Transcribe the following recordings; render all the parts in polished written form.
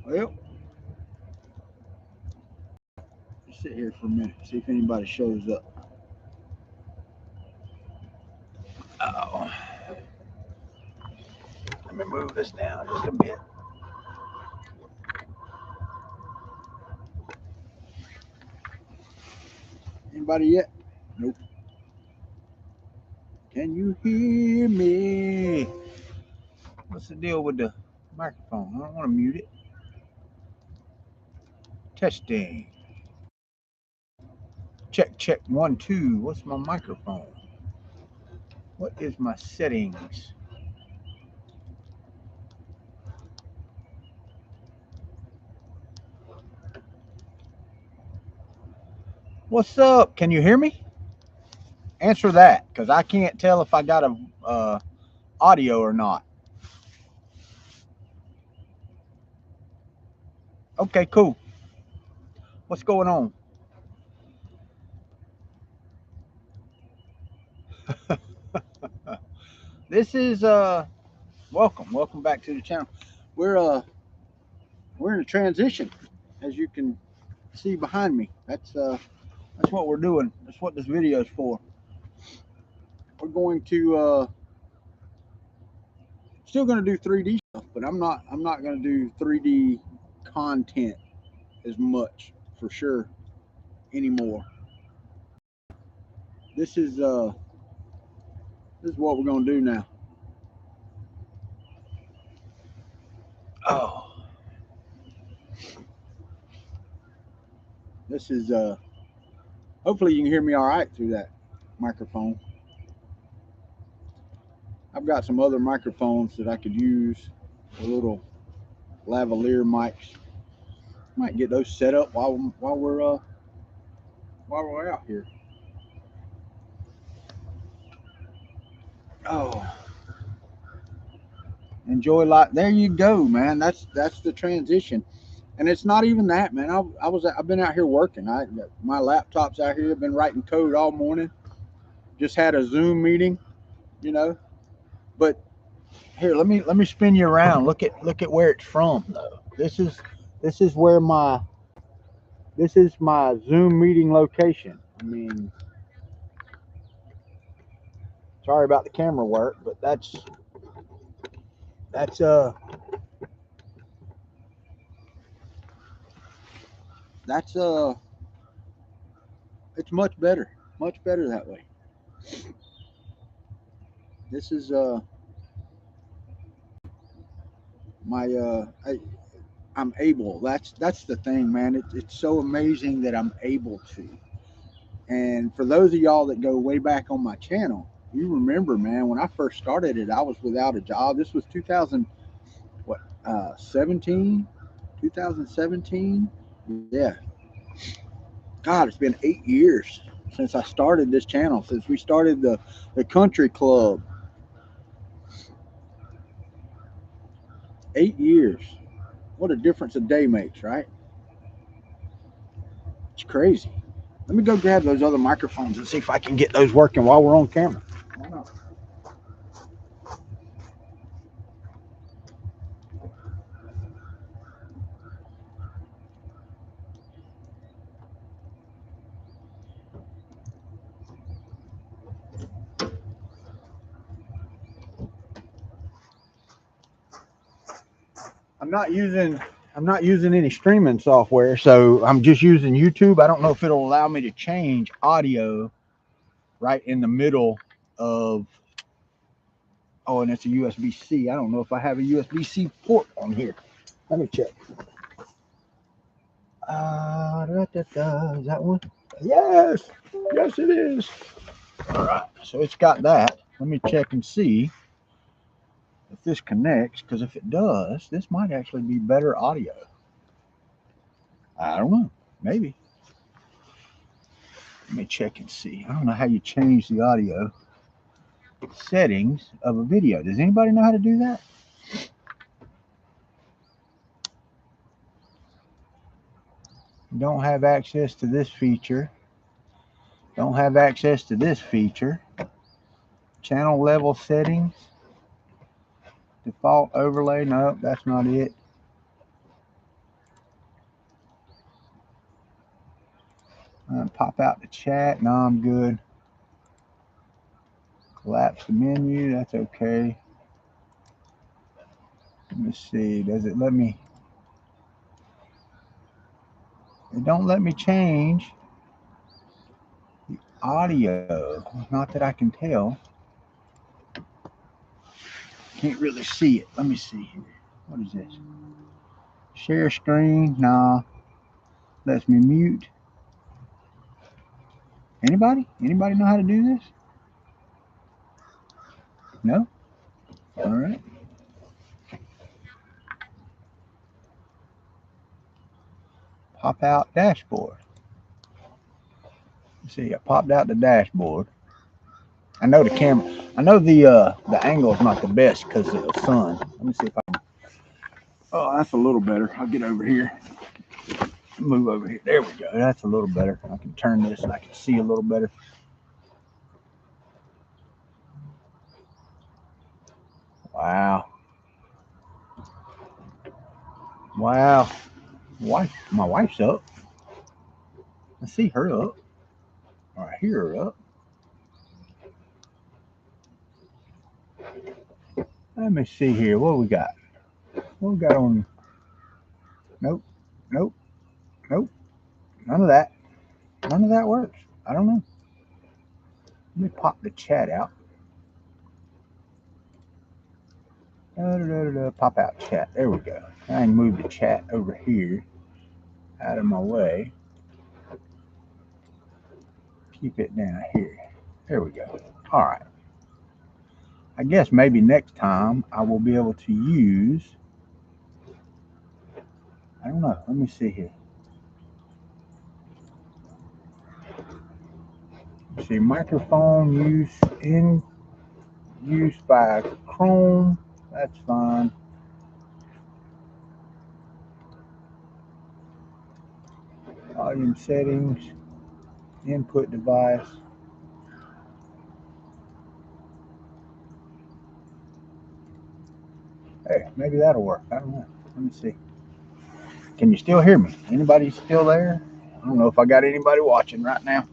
Well, just sit here for a minute, see if anybody shows up. Oh, let me move this down just a bit. Anybody yet? Nope. Can you hear me? What's the deal with the microphone? I don't want to mute it. Testing. Check, check, 1, 2. What's my microphone? What is my settings? What's up? Can you hear me? Answer that, because I can't tell if I got a audio or not. Okay, cool. What's going on? This is welcome back to the channel. We're in a transition, as you can see behind me. That's what we're doing. That's what this video is for. We're going to still going to do 3D stuff, but I'm not going to do 3D content as much for sure anymore. This is what we're going to do now. Oh, this is hopefully you can hear me all right through that microphone. I've got some other microphones that I could use, the little lavalier mics. Might get those set up while we're out here. Oh, enjoy life. There you go, man. That's the transition, and it's not even that, man. I've been out here working. My laptop's out here. I've been writing code all morning. Just had a Zoom meeting, you know. But here, let me spin you around. Look at where it's from, though. This is where this is my Zoom meeting location. I mean, sorry about the camera work, but that's it's much better that way. This is I'm able. That's the thing, man. It's so amazing that I'm able to. And for those of y'all that go way back on my channel, you remember, man, when I first started it, I was without a job. This was 2017. Yeah. God, it's been 8 years since I started this channel, since we started the Kuntry Klub. 8 years. What a difference a day makes, right? It's crazy. Let me go grab those other microphones and see if I can get those working while we're on camera. Why not? I'm not using any streaming software, so I'm just using YouTube. I don't know if it'll allow me to change audio right in the middle of. Oh, and it's a USB-C. I don't know if I have a USB-C port on here. Let me check. Is that one? Yes, it is. All right, so it's got that. Let me check and see if this connects, because if it does, this might actually be better audio. I don't know, maybe. Let me check and see. I don't know how you change the audio settings of a video. Does anybody know how to do that? Don't have access to this feature. Don't have access to this feature. Channel level settings. Default overlay. No, that's not it. Pop out the chat. No, I'm good. Collapse the menu. That's okay. Let me see. Does it let me? It don't let me change the audio. Not that I can tell. Can't really see it. Let me see here. What is this? Share screen. Nah. Lets me mute. Anybody? Anybody know how to do this? No? All right. Pop out dashboard. Let's see, I popped out the dashboard. I know the camera. I know the angle is not the best because of the sun. Let me see if I can. Oh, that's a little better. I'll get over here. Move over here. There we go. That's a little better. I can turn this and I can see a little better. Wow. Wow. My wife's up. I see her up. Or I hear her up. Let me see here. What we got? What we got on? Nope. Nope. Nope. None of that. None of that works. I don't know. Let me pop the chat out. Pop out chat. There we go. I can move the chat over here out of my way. Keep it down here. There we go. All right. I guess maybe next time I will be able to use. I don't know. Let me see here. Let's see, microphone use by Chrome. That's fine. Volume settings. Input device. Hey, maybe that'll work. I don't know. Let me see. Can you still hear me? Anybody still there? I don't know if I got anybody watching right now.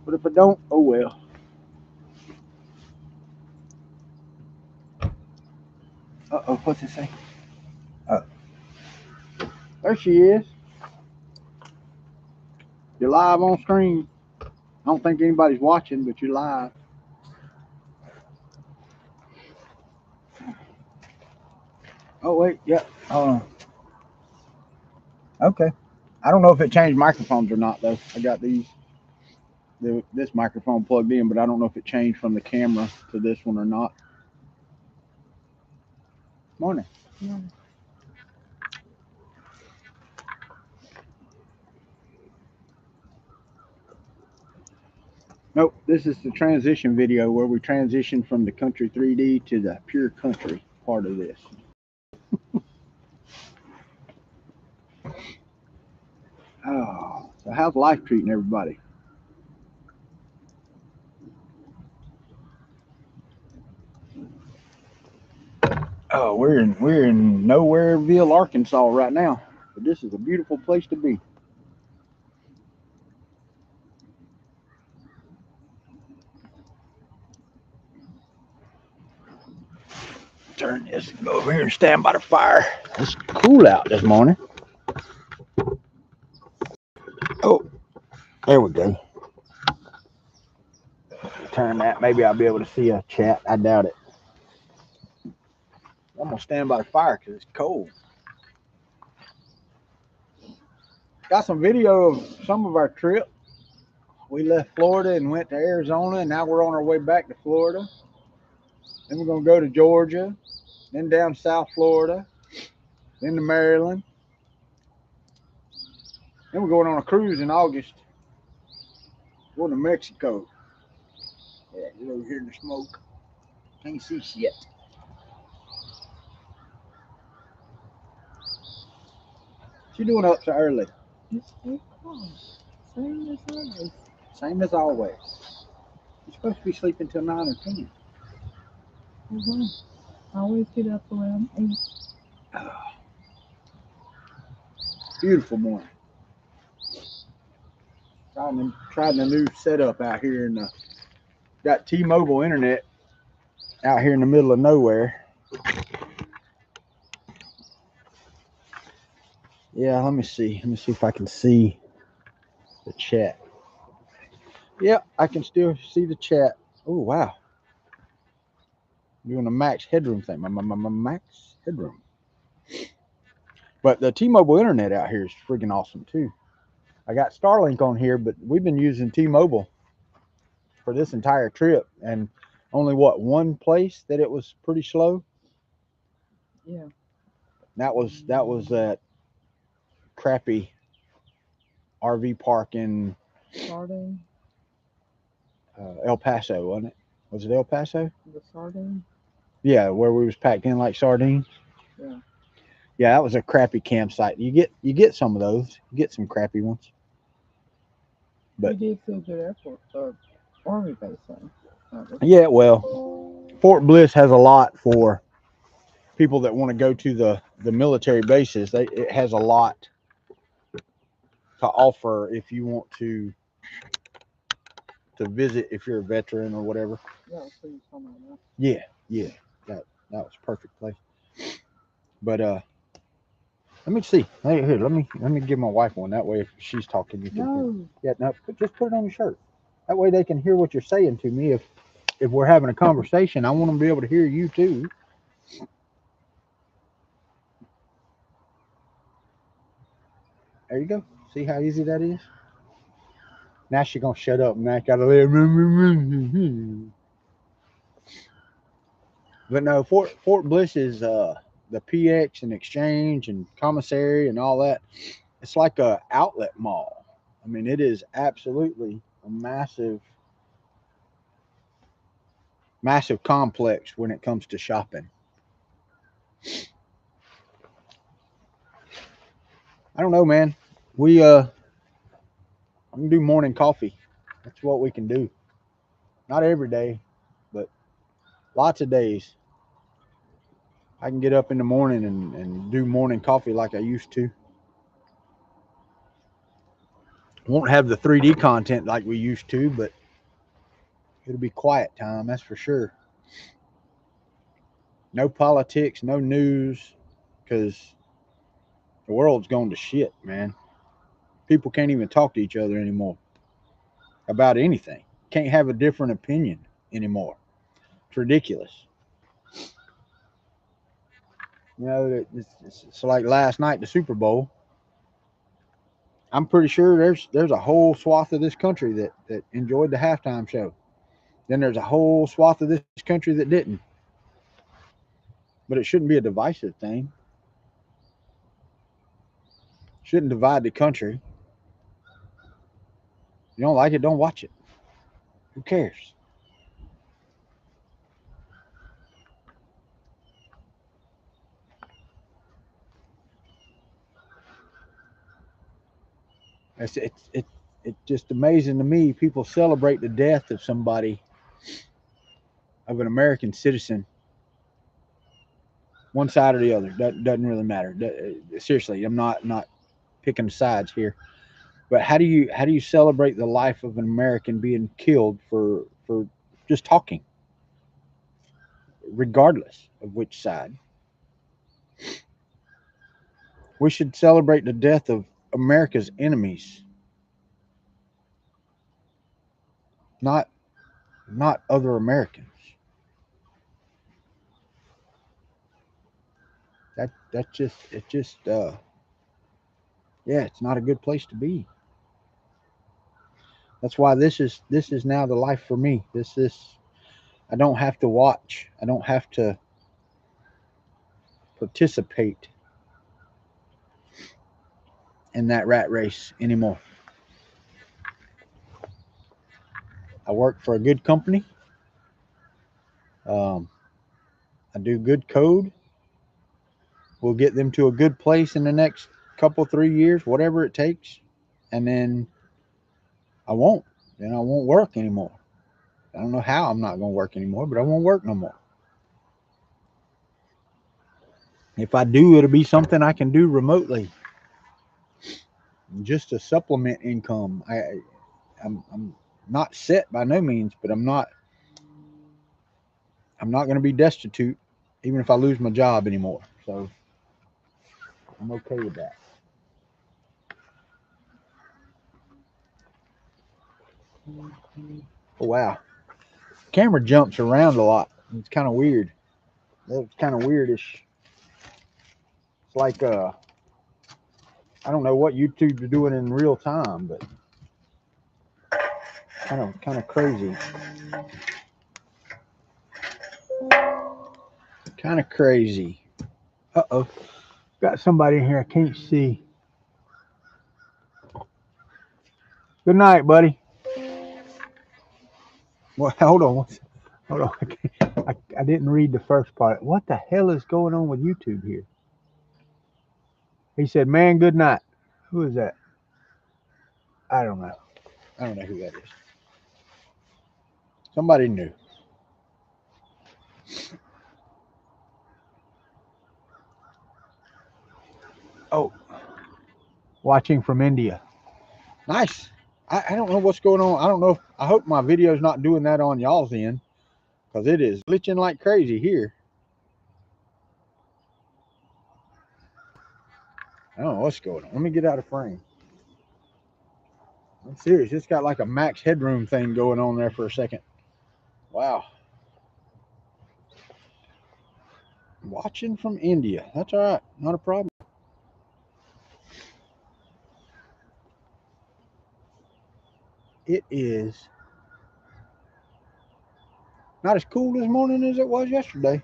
But if I don't, oh well. Uh-oh, what's it say? Oh. There she is. You're live on screen. I don't think anybody's watching, but you're live. Oh, wait, yep. Okay. I don't know if it changed microphones or not, though. I got this microphone plugged in, but I don't know if it changed from the camera to this one or not. Morning. Morning. Nope, this is the transition video where we transition from the country 3D to the pure country part of this. Oh, so how's life treating everybody? Oh, we're in Nowhereville, Arkansas right now. But this is a beautiful place to be. Turn this, go over here and stand by the fire. It's cool out this morning. Oh, there we go. Turn that. Maybe I'll be able to see a chat. I doubt it. I'm gonna stand by the fire because it's cold. Got some video of some of our trip. We left Florida and went to Arizona, and now we're on our way back to Florida. Then we're gonna go to Georgia, then down South Florida, then to Maryland. Then we're going on a cruise in August. Going to Mexico. Yeah, get over here in the smoke. Can't see shit. What you doing up so early? It's 8 o'clock. Same as always. Same as always. You're supposed to be sleeping till 9 or 10. I always get up around 8. Beautiful morning. Trying the new setup out here, and got T-Mobile internet out here in the middle of nowhere. Yeah, let me see. Let me see if I can see the chat. Yep, I can still see the chat. Oh wow, doing a max headroom thing. My max headroom. But the T-Mobile internet out here is freaking awesome too. I got Starlink on here, but we've been using T-Mobile for this entire trip, and only one place that it was pretty slow. Yeah. That was that crappy RV park in Sardine. El Paso, wasn't it? Was it El Paso? The sardine. Yeah, where we was packed in like sardines. Yeah. Yeah, that was a crappy campsite. You get some of those. You get some crappy ones. But We did see a good airport army base though. yeah, well, Fort Bliss has a lot for people that want to go to the military bases. It has a lot to offer if you want to visit if you're a veteran or whatever. Yeah, so you talking about that. Yeah, that was a perfect place. But let me see. Hey, here, let me give my wife one. That way, if she's talking, you can hear. No. Yeah, no, just put it on your shirt. That way, they can hear what you're saying to me. If we're having a conversation, I want them to be able to hear you too. There you go. See how easy that is. Now she's gonna shut up and I gotta let. But no, Fort Bliss is the PX and Exchange and Commissary and all that. It's like a outlet mall. I mean, it is absolutely a massive complex when it comes to shopping. I don't know, man. We can do morning coffee. That's what we can do. Not every day, but lots of days. I can get up in the morning and do morning coffee like I used to. Won't have the 3D content like we used to, but it'll be quiet time, that's for sure. No politics, no news, because the world's gone to shit, man. People can't even talk to each other anymore about anything. Can't have a different opinion anymore. It's ridiculous. You know, it's like last night, the Super Bowl. I'm pretty sure there's a whole swath of this country that enjoyed the halftime show. Then there's a whole swath of this country that didn't. But it shouldn't be a divisive thing. Shouldn't divide the country. You don't like it, don't watch it. Who cares? It's just amazing to me. People celebrate the death of somebody, of an American citizen, one side or the other. That doesn't really matter. Seriously, I'm not picking sides here. But how do you celebrate the life of an American being killed for just talking, regardless of which side? We should celebrate the death of America's enemies, not other Americans. That just it just yeah, it's not a good place to be. That's why this is now the life for me. This I don't have to watch. I don't have to participate in that rat race anymore. I work for a good company. Um, I do good code. We'll get them to a good place in the next couple 3 years, whatever it takes, and then I won't. Then I won't work anymore. I don't know how I'm not going to work anymore, but I won't work no more. If I do, it'll be something I can do remotely, just to supplement income. I'm not set by no means, but I'm not going to be destitute even if I lose my job anymore. So I'm okay with that. Oh, wow. Camera jumps around a lot. It's kind of weird. It's kind of weirdish. It's like I don't know what YouTube is doing in real time, but kind of crazy. Kind of crazy. Uh-oh. Got somebody in here I can't see. Good night, buddy. Well, hold on. Hold on. I didn't read the first part. What the hell is going on with YouTube here? He said, man, good night. Who is that? I don't know. I don't know who that is. Somebody new. Oh, watching from India. Nice. I don't know what's going on. I don't know. I hope my video's not doing that on y'all's end, because it is glitching like crazy here. I don't know what's going on. Let me get out of frame. I'm serious. It's got like a max headroom thing going on there for a second. Wow. Watching from India. That's all right. Not a problem. It is not as cool this morning as it was yesterday.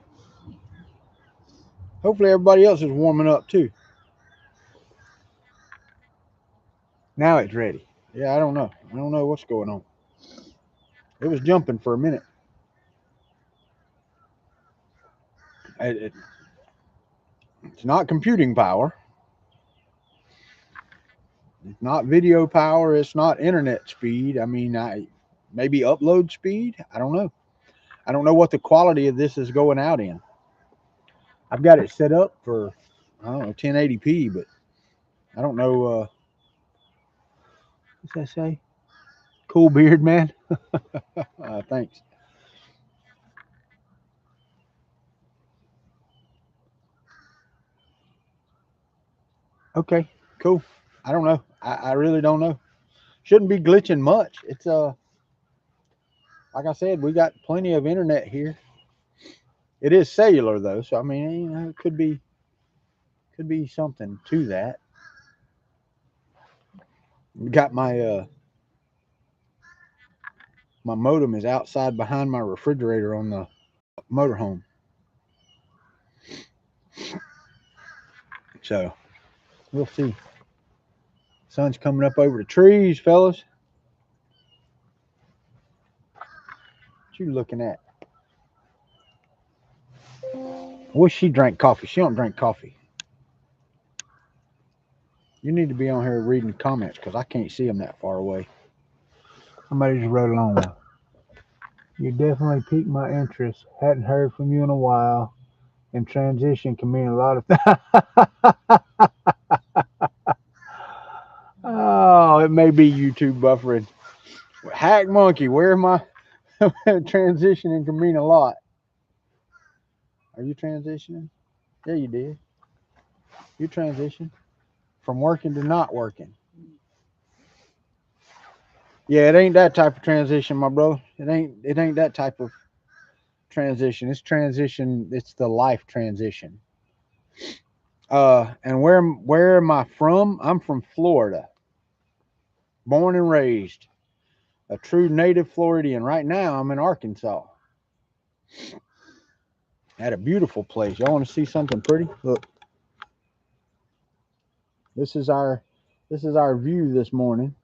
Hopefully everybody else is warming up too. Now it's ready. Yeah, I don't know. I don't know what's going on. It was jumping for a minute. It's not computing power. It's not video power. It's not internet speed. I mean, maybe upload speed. I don't know. I don't know what the quality of this is going out in. I've got it set up for, I don't know, 1080p, but I don't know. What's that say? Cool beard, man. Thanks. Okay, cool. I don't know. I really don't know. Shouldn't be glitching much. It's like I said, we got plenty of internet here. It is cellular though, so I mean, you know, it could be something to that. Got my my modem is outside behind my refrigerator on the motorhome. So we'll see. Sun's coming up over the trees, fellas. What you looking at? I wish she drank coffee. She don't drink coffee. You need to be on here reading comments because I can't see them that far away. Somebody just wrote along. You definitely piqued my interest. Hadn't heard from you in a while. And transition can mean a lot of things. Oh, it may be YouTube buffering. Hack monkey, where am I? Transitioning can mean a lot. Are you transitioning? Yeah, you did. You transitioned from working to not working. Yeah, it ain't that type of transition, my bro. It ain't that type of transition. It's transition. It's the life transition. And where am I from? I'm from Florida. Born and raised. A true native Floridian. Right now, I'm in Arkansas. At a beautiful place. Y'all want to see something pretty? Look. This is our view this morning.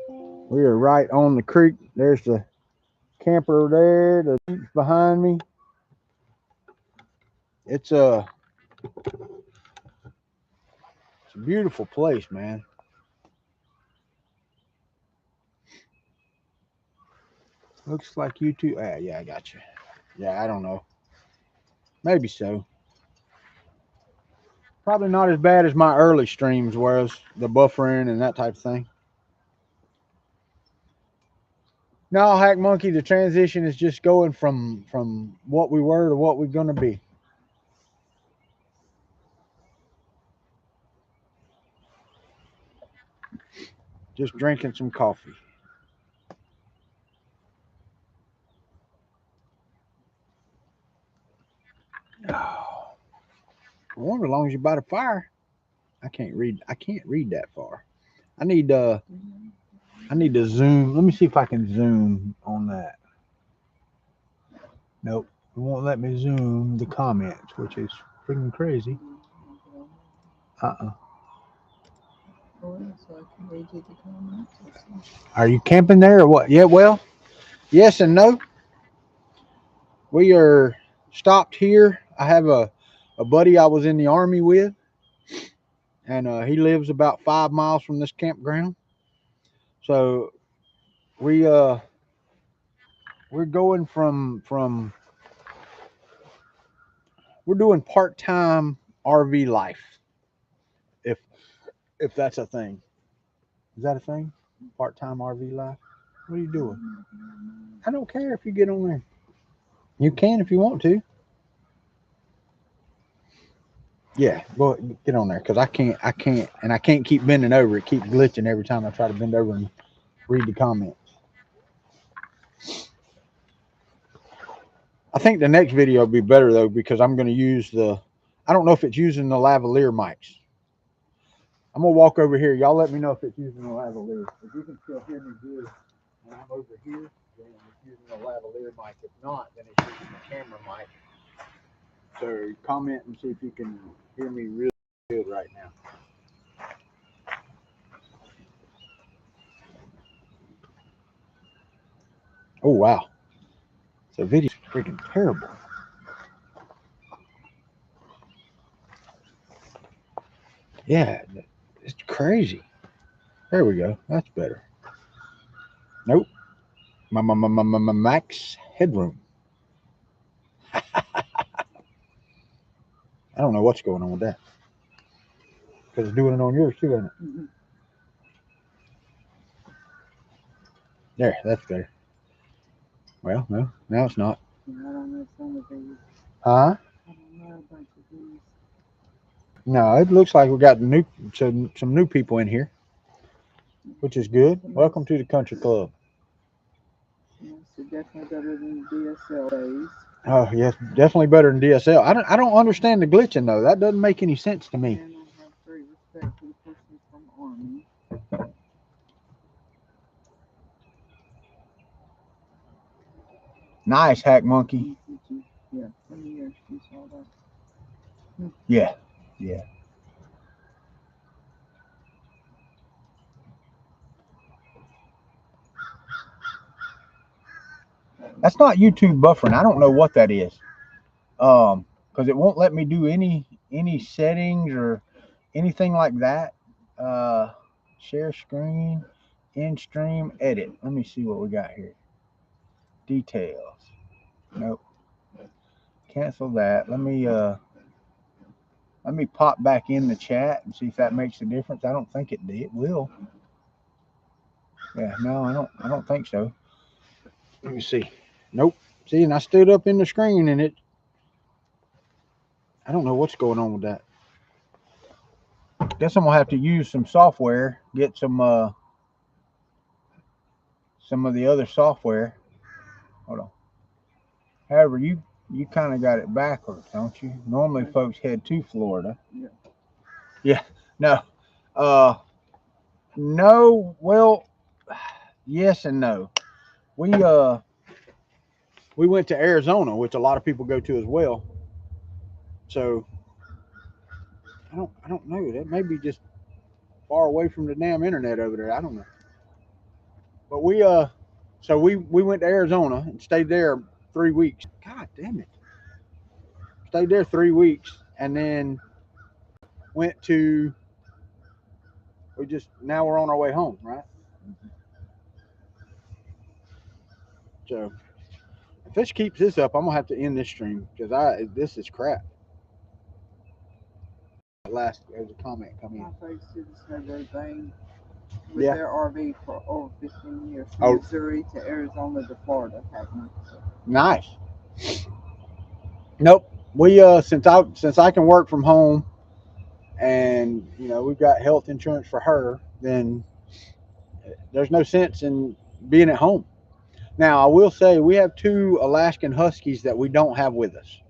We are right on the creek. There's the camper there, the beach behind me. It's a beautiful place, man. Looks like you too. Yeah, I got you. Yeah, I don't know. Maybe so. Probably not as bad as my early streams was, the buffering and that type of thing. No, Hack Monkey, the transition is just going from what we were to what we're gonna be. Just drinking some coffee. Oh, well, as long as you're by the fire. I can't read that far. I need to zoom. Let me see if I can zoom on that. Nope. It won't let me zoom the comments, which is freaking crazy. Are you camping there or what? Yeah, well, yes and no. We are stopped here. I have a buddy I was in the Army with, and he lives about 5 miles from this campground. So we're going from we're doing part-time RV life, if that's a thing. Is that a thing? Part-time RV life? What are you doing? I don't care if you get on there. You can if you want to. Yeah, go get on there because I can't, and I can't keep bending over. It keeps glitching every time I try to bend over and read the comments. I think the next video will be better though because I'm going to use the. I don't know if it's using the lavalier mics. I'm gonna walk over here. Y'all let me know if it's using the lavalier. If you can still hear me good, and I'm over here, then it's using the lavalier mic. If not, then it's using the camera mic. So comment and see if you can hear me really good right now. Oh wow, the video's freaking terrible. Yeah, it's crazy. There we go. That's better. Nope. My max headroom. I don't know what's going on with that. Because it's doing it on yours too, isn't it? Mm-hmm. There, that's better. Well, no, now it's not. Huh? No, it looks like we got some new people in here, which is good. Welcome to the Kuntry Klub. Yes, definitely better than DSL days. Oh yes, definitely better than DSL. I don't understand the glitching though. That doesn't make any sense to me. And I have great respect for the person from Army. Nice, Hack Monkey. Yeah, 20 years you saw that. Yeah, yeah. That's not YouTube buffering. I don't know what that is. Because it won't let me do any settings or anything like that. Share screen, in stream, edit. Let me see what we got here. Details. Nope. Cancel that. Let me pop back in the chat and see if that makes a difference. I don't think it did. It will. Yeah, no, I don't think so. Let me see. Nope. See, and I stood up in the screen and it. I don't know what's going on with that. Guess I'm gonna have to use some software. Get some of the other software. Hold on. However, you kind of got it backwards, don't you? Normally, folks head to Florida. Yeah. Yeah. No. No. Well, yes and no. We went to Arizona, which a lot of people go to as well. So I don't know. That may be just far away from the damn internet over there. I don't know. But we went to Arizona and stayed there 3 weeks. God damn it. Stayed there 3 weeks and then went to. Now we're on our way home, right? So if this keeps this up, I'm gonna have to end this stream because this is crap. Last there's a comment coming in. My face did the same thing. with Yeah. their RV for over 15 years, from Oh. Missouri to Arizona to Florida. Nice. Nope. We since I can work from home, and we've got health insurance for her, then there's no sense in being at home. Now I will say we have two Alaskan Huskies that we don't have with us.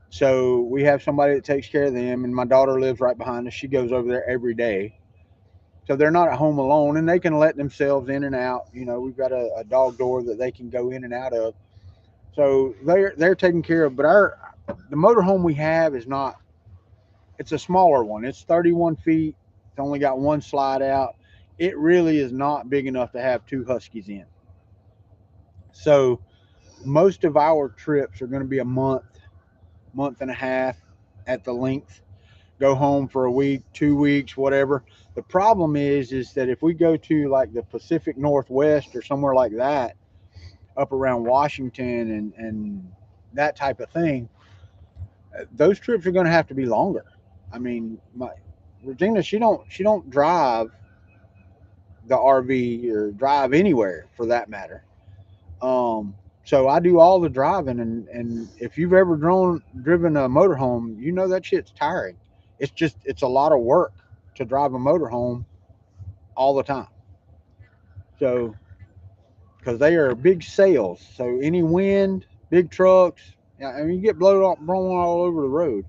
So we have somebody that takes care of them, and my daughter lives right behind us. She goes over there every day. So they're not at home alone, and they can let themselves in and out. We've got a dog door that they can go in and out of. So they're taken care of. But the motorhome we have is not. It's a smaller one. It's 31 feet. It's only got one slide out. It really is not big enough to have two Huskies in. So most of our trips are going to be a month and a half at the length. Go home for a week, 2 weeks, whatever. The problem is that if we go to like the Pacific Northwest or somewhere like that, up around Washington and that type of thing, those trips are going to have to be longer. I mean, Regina, she don't drive the RV or drive anywhere for that matter. So I do all the driving, and if you've ever driven a motorhome, that shit's tiring. It's a lot of work to drive a motorhome all the time. So because they are big sails, so any wind, big trucks, yeah, I mean you get blown all over the road.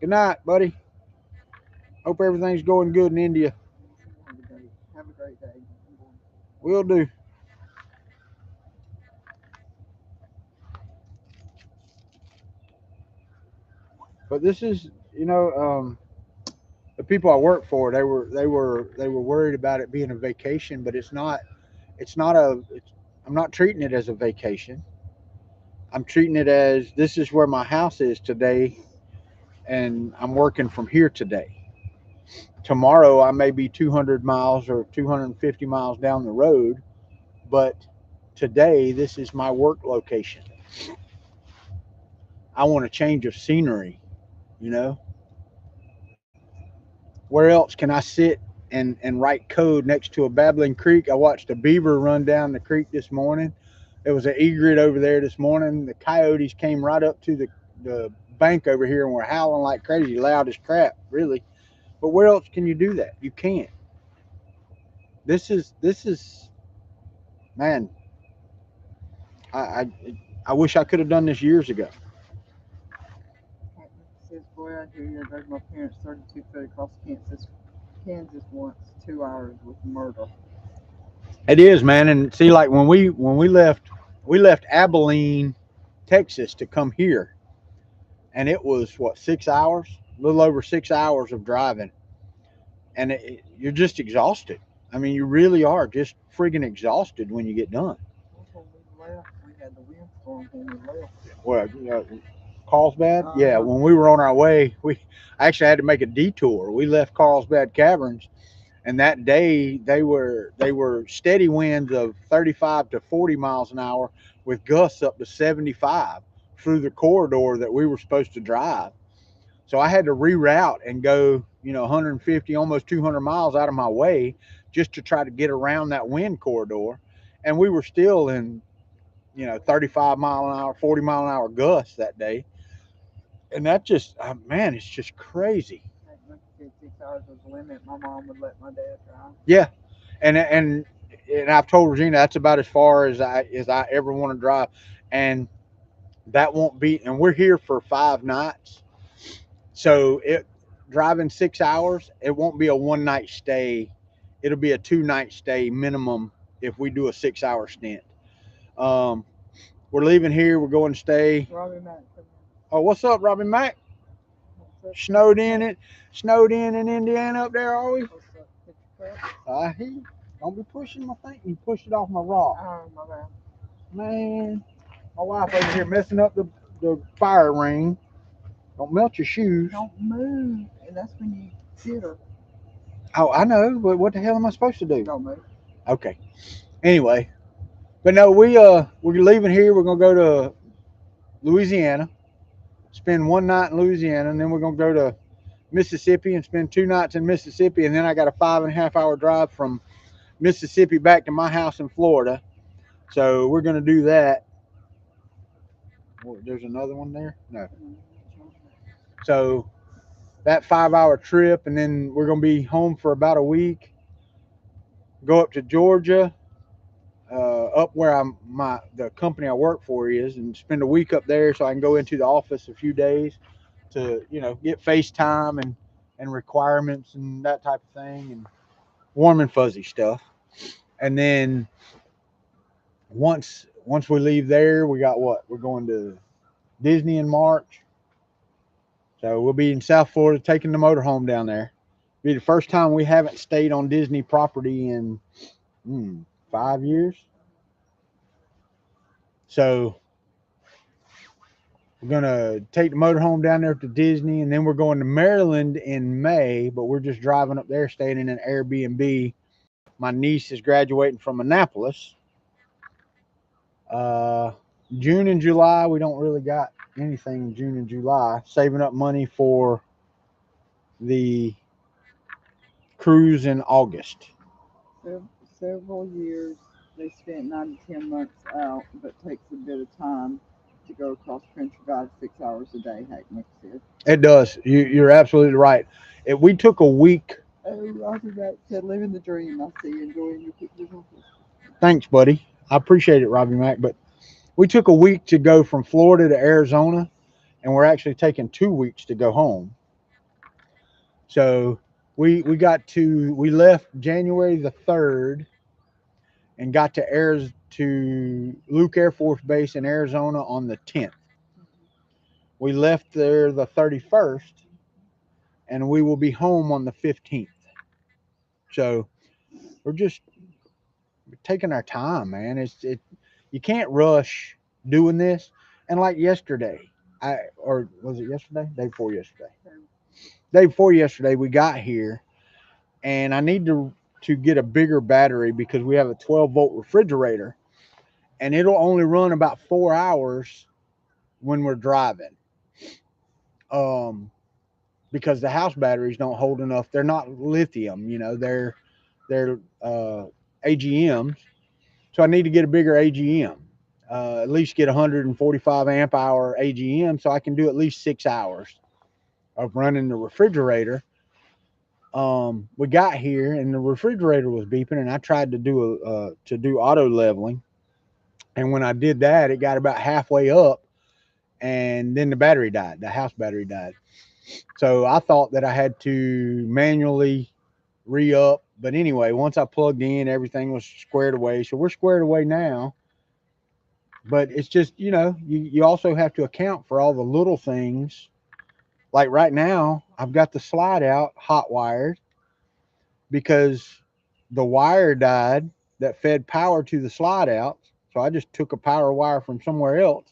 Good night, buddy. Hope everything's going good in India. Have a great day. Will do. But this is, the people I work for. They were worried about it being a vacation, but it's not. It's not a. I'm not treating it as a vacation. I'm treating it as this is where my house is today, and I'm working from here today. Tomorrow I may be 200 miles or 250 miles down the road, but today this is my work location. I want a change of scenery, you know. Where else can I sit and write code next to a babbling creek? I watched a beaver run down the creek this morning. There was an egret over there this morning. The coyotes came right up to the bank over here and were howling like crazy, loud as crap, really. But where else can you do that? You can't. This is man. I I, I wish I could have done this years ago. Says, boy, I hear you. There's my parents 32 foot across Kansas once, 2 hours with murder. It is, man. And see, like when we left Abilene, Texas, to come here, and it was what 6 hours, a little over 6 hours of driving, and you're just exhausted. I mean, you really are just friggin' exhausted when you get done. When we left, we had the windstorm when we left. Well, Carlsbad, yeah. When we were on our way, we actually had to make a detour. We left Carlsbad Caverns, and that day they were steady winds of 35 to 40 miles an hour with gusts up to 75 through the corridor that we were supposed to drive. So I had to reroute and go 150, almost 200 miles out of my way just to try to get around that wind corridor, and we were still in 35 mile an hour, 40 mile an hour gusts that day. And that just man, it's just crazy. Like 6 hours was the limit. My mom would let my dad drive. Yeah, and I've told Regina that's about as far as I ever want to drive, and that won't be. And we're here for 5 nights, so it driving 6 hours. It won't be a one night stay. It'll be a 2 night stay minimum if we do a 6 hour stint. Um, we're leaving here. We're going to stay. Robbie Mack. Oh, what's up, Robbie Mack? Snowed in Indiana up there, are we? I hear you. Don't be pushing my thing. You pushed it off my rock. Oh, my bad. Man, my wife over here messing up the fire ring. Don't melt your shoes. Don't move. And that's when you hit her. Oh, I know, but what the hell am I supposed to do? Don't move. Okay. Anyway, but no, we're leaving here. We're gonna go to Louisiana, spend one night in Louisiana, and then we're gonna go to Mississippi and spend 2 nights in Mississippi, and then I got a 5.5 hour drive from Mississippi back to my house in Florida. So we're going to do that. Oh, there's another one there? No. So that 5 hour trip, and then we're going to be home for about a week. Go up to Georgia, up where the company I work for is, and spend a week up there so I can go into the office a few days to get FaceTime and requirements and that type of thing and warm and fuzzy stuff. And then once we leave there, we got what? We're going to Disney in March. So we'll be in South Florida taking the motorhome down there. It'll be the first time we haven't stayed on Disney property in 5 years. So we're going to take the motorhome down there to Disney, and then we're going to Maryland in May, but we're just driving up there, staying in an Airbnb. My niece is graduating from Annapolis. June and July, we don't really got anything in June and July. Saving up money for the cruise in August. Several years, they spent 9 to 10 months out, but takes a bit of time to go across country by 6 hours a day, Hackman said. It does. You're absolutely right. We took a week. Roger Mack said, living the dream. I see you enjoying your pictures on Facebook. Thanks, buddy. I appreciate it, Robbie Mack. But we took a week to go from Florida to Arizona, and we're actually taking 2 weeks to go home. So we left January the 3rd and got to Luke Air Force Base in Arizona on the 10th. We left there the 31st, and we will be home on the 15th. So we're just taking our time, man. You can't rush doing this. And like yesterday, or was it yesterday? Day before yesterday. Day before yesterday, we got here, and I need to get a bigger battery because we have a 12-volt refrigerator, and it'll only run about 4 hours when we're driving. Because the house batteries don't hold enough. They're not lithium, they're AGMs. So I need to get a bigger AGM. At least get 145 amp hour AGM so I can do at least 6 hours of running the refrigerator. We got here and the refrigerator was beeping, and I tried to do auto leveling, and when I did that, it got about halfway up, and then the battery died. The house battery died. So I thought that I had to manually re-up, but anyway, once I plugged in, everything was squared away. So we're squared away now. But it's just, you also have to account for all the little things. Like right now, I've got the slide out hot wired because the wire died that fed power to the slide out. So I just took a power wire from somewhere else.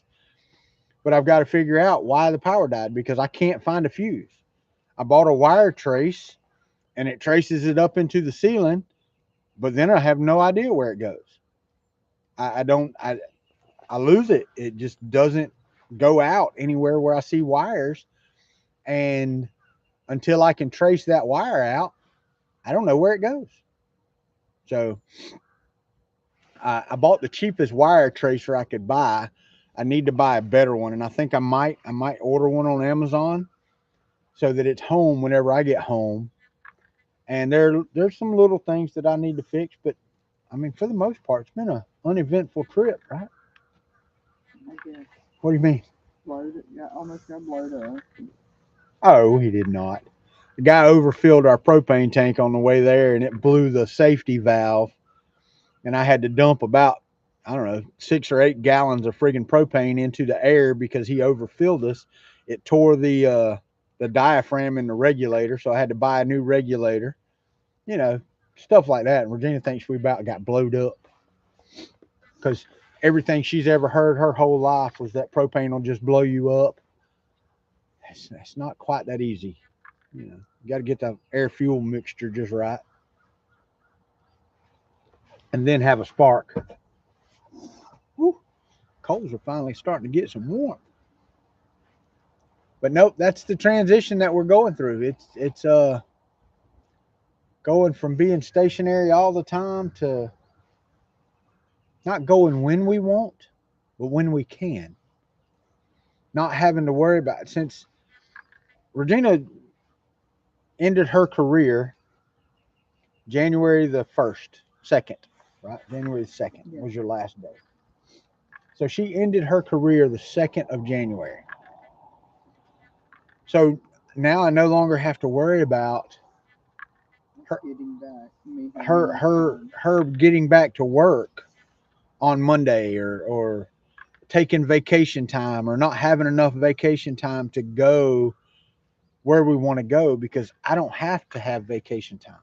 But I've got to figure out why the power died because I can't find a fuse. I bought a wire trace and it traces it up into the ceiling, but then I have no idea where it goes. I lose it. It just doesn't go out anywhere where I see wires. And until I can trace that wire out, I don't know where it goes. So I bought the cheapest wire tracer I could buy. I need to buy a better one. And I think I might order one on Amazon so that it's home whenever I get home. And there's some little things that I need to fix, but I mean, for the most part, it's been an uneventful trip, right? I guess. What do you mean? Almost got blowed up. Oh, he did not. The guy overfilled our propane tank on the way there, and it blew the safety valve. And I had to dump about, 6 or 8 gallons of friggin' propane into the air because he overfilled us. It tore the diaphragm in the regulator, so I had to buy a new regulator. Stuff like that. And Regina thinks we about got blowed up because everything she's ever heard her whole life was that propane will just blow you up. It's not quite that easy. You got to get the air fuel mixture just right, and then have a spark. Woo. Coals are finally starting to get some warmth. But nope, that's the transition that we're going through. It's going from being stationary all the time to not going when we want, but when we can. Not having to worry about it. Since Regina ended her career January the 1st, 2nd, right? January the 2nd was your last day. So she ended her career the 2nd of January. So now I no longer have to worry about her getting back to work on Monday or taking vacation time or not having enough vacation time to go where we want to go, because I don't have to have vacation time.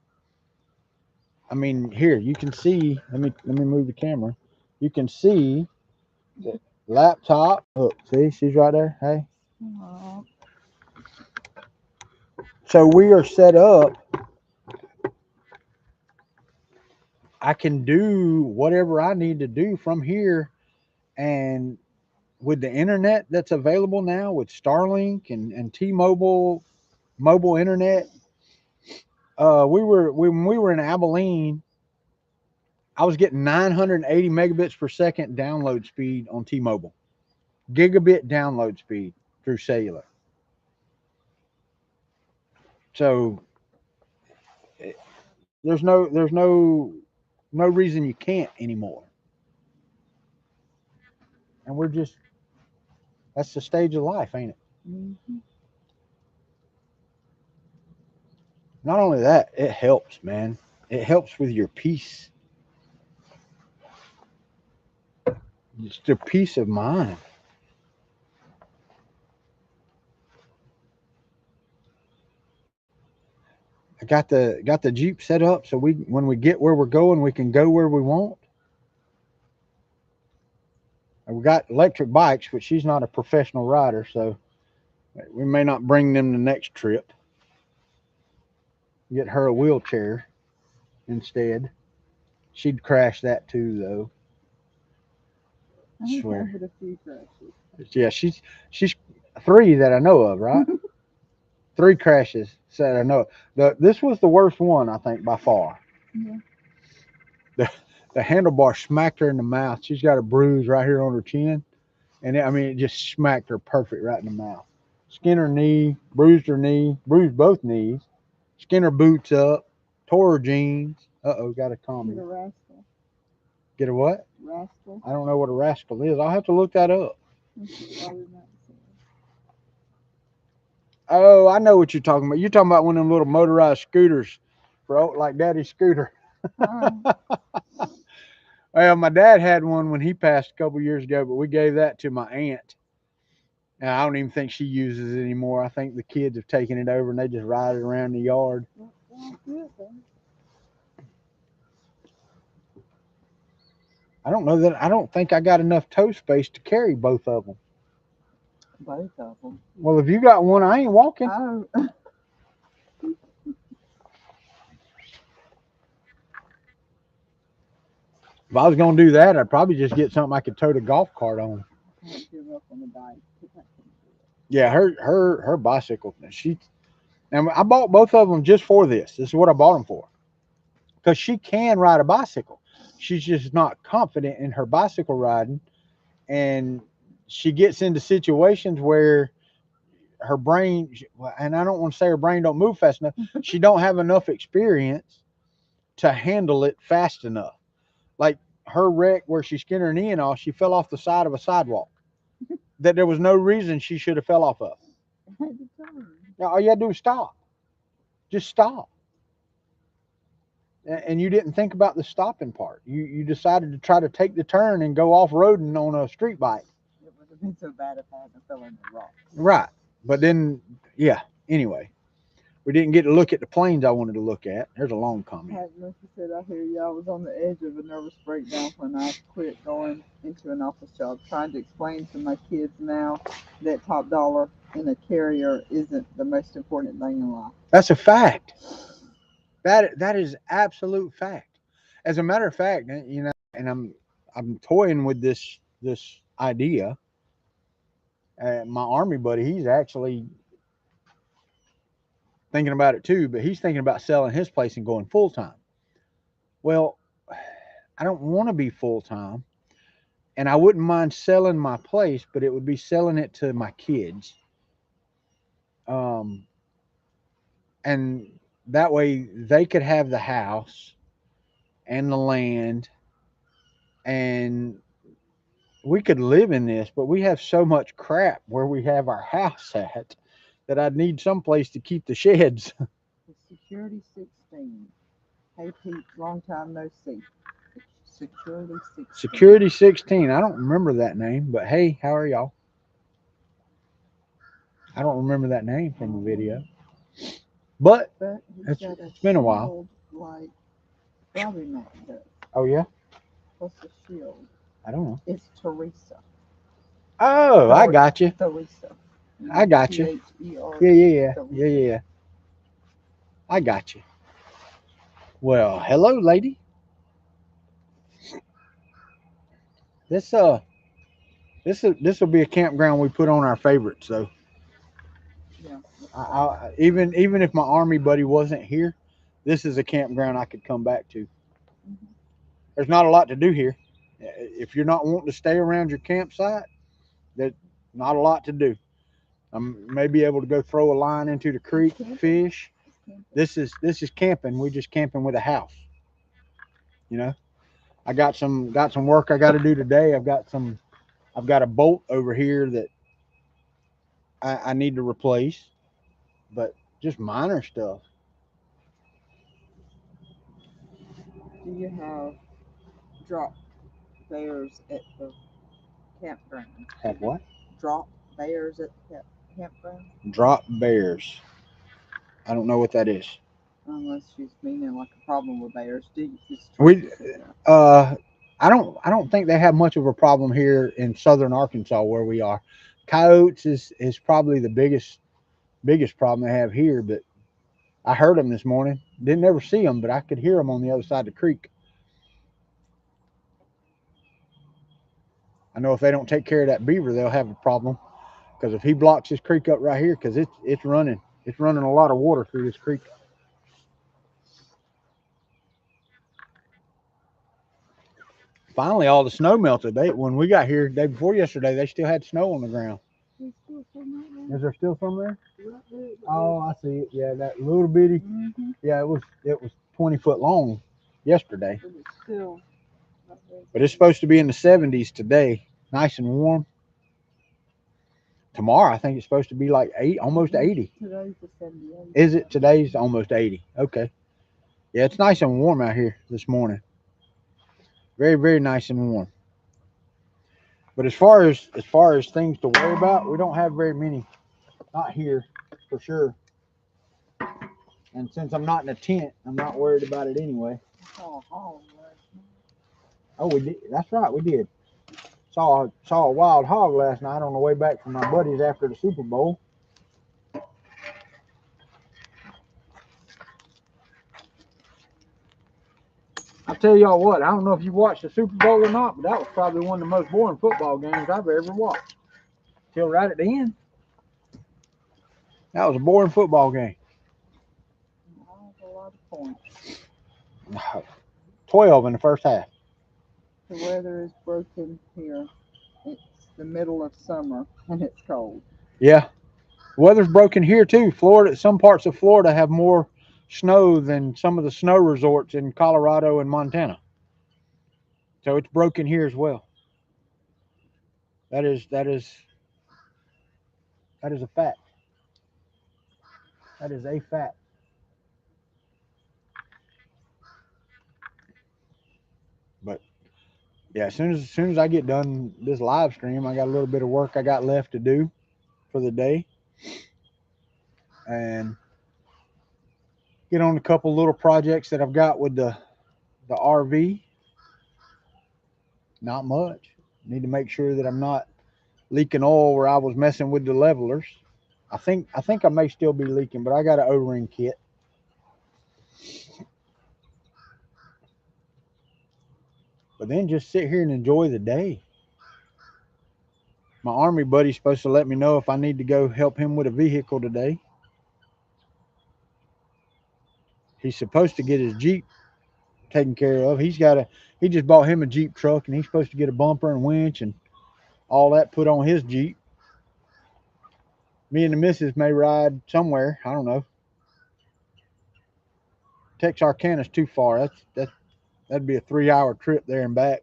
I mean, here you can see. Let me move the camera. You can see the laptop. Look, see, she's right there. Hey. Aww. So we are set up. I can do whatever I need to do from here, and with the internet that's available now with Starlink and T-Mobile mobile internet. When we were in Abilene, I was getting 980 megabits per second download speed on T-Mobile, gigabit download speed through cellular. So there's no reason you can't anymore. And that's the stage of life, ain't it? Mm-hmm. Not only that, it helps, man. It helps with your peace. It's the peace of mind. I got the Jeep set up so when we get where we're going, we can go where we want. And we got electric bikes, but she's not a professional rider, so we may not bring them the next trip. Get her a wheelchair instead. She'd crash that too, though. I Swear. had a few crashes. Yeah, she's 3 that I know of, right? 3 crashes that I know of. This was the worst one, I think, by far. Yeah. The handlebar smacked her in the mouth. She's got a bruise right here on her chin, and it just smacked her perfect right in the mouth. Skinned her knee, bruised both knees, skinned her boots up, tore her jeans. Got a comment. Get a rascal. Get a what? Rascal. I don't know what a rascal is. I'll have to look that up. Oh, I know what you're talking about. You're talking about one of them little motorized scooters, bro, like Daddy's scooter. Well, my dad had one when he passed a couple years ago, but we gave that to my aunt. And I don't even think she uses it anymore. I think the kids have taken it over and they just ride it around the yard. I don't think I got enough toe space to carry both of them. Both of them. Well, if you got one, I ain't walking. Oh. If I was gonna do that, I'd probably just get something I could tow the golf cart on. Can't give up on the bike. Yeah, her bicycle. And I bought both of them just for this. This is what I bought them for. Because she can ride a bicycle. She's just not confident in her bicycle riding, and she gets into situations where her brain, and I don't want to say her brain don't move fast enough. She don't have enough experience to handle it fast enough. Like her wreck where she skinned her knee and all, she fell off the side of a sidewalk that there was no reason she should have fell off of. Now, all you had to do is stop. Just stop. And you didn't think about the stopping part. You decided to try to take the turn and go off roading on a street bike. It would have been so bad if I hadn't fell in the rock. Right. But then, yeah, anyway. We didn't get to look at the planes I wanted to look at. There's a long comment. Like you said, I hear you. I was on the edge of a nervous breakdown when I quit going into an office job, trying to explain to my kids now that top dollar in a carrier isn't the most important thing in life. That's a fact. That is absolute fact. As a matter of fact, and I'm toying with this idea, My Army buddy, he's actually thinking about it too, but he's thinking about selling his place and going full time. Well, I don't want to be full time, and I wouldn't mind selling my place, but it would be selling it to my kids. Um, and that way they could have the house and the land, and we could live in this, but we have so much crap where we have our house at that I'd need some place to keep the sheds. The Security 16. Hey Pete, long time no see. Security 16. Security 16. I don't remember that name, but hey, how are y'all? I don't remember that name from the video. But it's been a while. Like Bobby Mac does. Oh, yeah? What's the shield? I don't know. It's Teresa. Oh, I got you. Teresa. I got you. Yeah. I got you. Well, hello, lady. This will be a campground we put on our favorites, though. Yeah. Even if my Army buddy wasn't here, this is a campground I could come back to. Mm-hmm. There's not a lot to do here. If you're not wanting to stay around your campsite, there's not a lot to do. I may be able to go throw a line into the creek, fish. This is camping. We're just camping with a house. You know, I got some work I got to do today. I've got a bolt over here that I need to replace, but just minor stuff. Do you have drop bears at the campground? Have what? Drop bears at the campground? Drop bears. I don't know what that is. Unless she's meaning like a problem with bears. I don't think they have much of a problem here in southern Arkansas where we are. Coyotes is probably the biggest problem they have here, but I heard them this morning. Didn't ever see them, but I could hear them on the other side of the creek. I know if they don't take care of that beaver, they'll have a problem. Because if he blocks this creek up right here, because it's running a lot of water through this creek. Finally, all the snow melted. When we got here day before yesterday, they still had snow on the ground. Is there still some there? Oh, I see it. Yeah, that little bitty. Mm-hmm. Yeah, it was 20 foot long yesterday. But it's It's supposed to be in the 70s today, nice and warm. Tomorrow, I think it's supposed to be like almost 80. Today's the 78. Is it? Today's almost 80. Okay. Yeah, it's nice and warm out here this morning. Very, very nice and warm. But as far as things to worry about, we don't have very many. Not here, for sure. And since I'm not in a tent, I'm not worried about it anyway. Oh, we did. That's right, we did. Saw a wild hog last night on the way back from my buddies after the Super Bowl. I'll tell y'all what, I don't know if you watched the Super Bowl or not, but that was probably one of the most boring football games I've ever watched. Till right at the end. That was a boring football game. that was a lot of points. 12 in the first half. The weather is broken here. It's the middle of summer and it's cold. Yeah. The weather's broken here too. Some parts of Florida have more snow than some of the snow resorts in Colorado and Montana. So it's broken here as well. That is a fact. That is a fact. But yeah, as soon as I get done this live stream, I got a little bit of work I got left to do for the day, and get on a couple little projects that I've got with the RV. Not much. Need to make sure that I'm not leaking oil where I was messing with the levelers. I think I may still be leaking, but I got an O-ring kit. But then just sit here and enjoy the day. My Army buddy's supposed to let me know if I need to go help him with a vehicle today. He's supposed to get his Jeep taken care of. He just bought him a Jeep truck, and he's supposed to get a bumper and winch and all that put on his Jeep. Me and the missus may ride somewhere. I don't know. Texarkana's too far. That'd be a 3-hour trip there and back.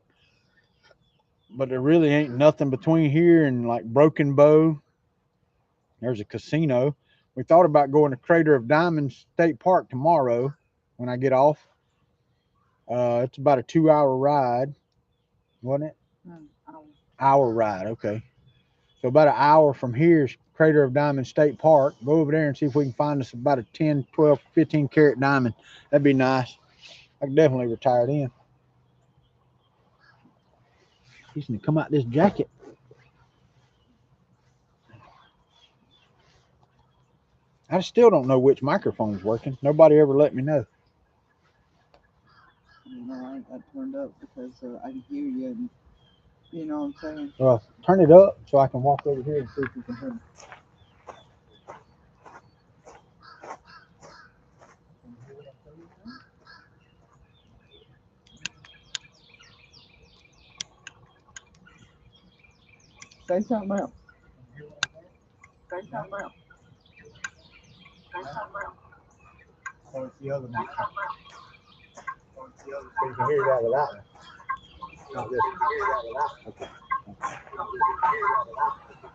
But there really ain't nothing between here and like Broken Bow. There's a casino. We thought about going to Crater of Diamonds State Park tomorrow when I get off. It's about a 2-hour ride, wasn't it? Hour ride, okay. So about an hour from here is Crater of Diamonds State Park. Go over there and see if we can find us about a 10, 12, 15 carat diamond. That'd be nice. I could definitely retire then. He's gonna come out this jacket. I still don't know which microphone's working. Nobody ever let me know. No, I turned up because I can hear you, and you know what I'm saying? Well, turn it up so I can walk over here and see if you can hear me. Say something else. Say something else. Say something else. Oh, it's the other one. So you can hear that without me. Not this. Okay.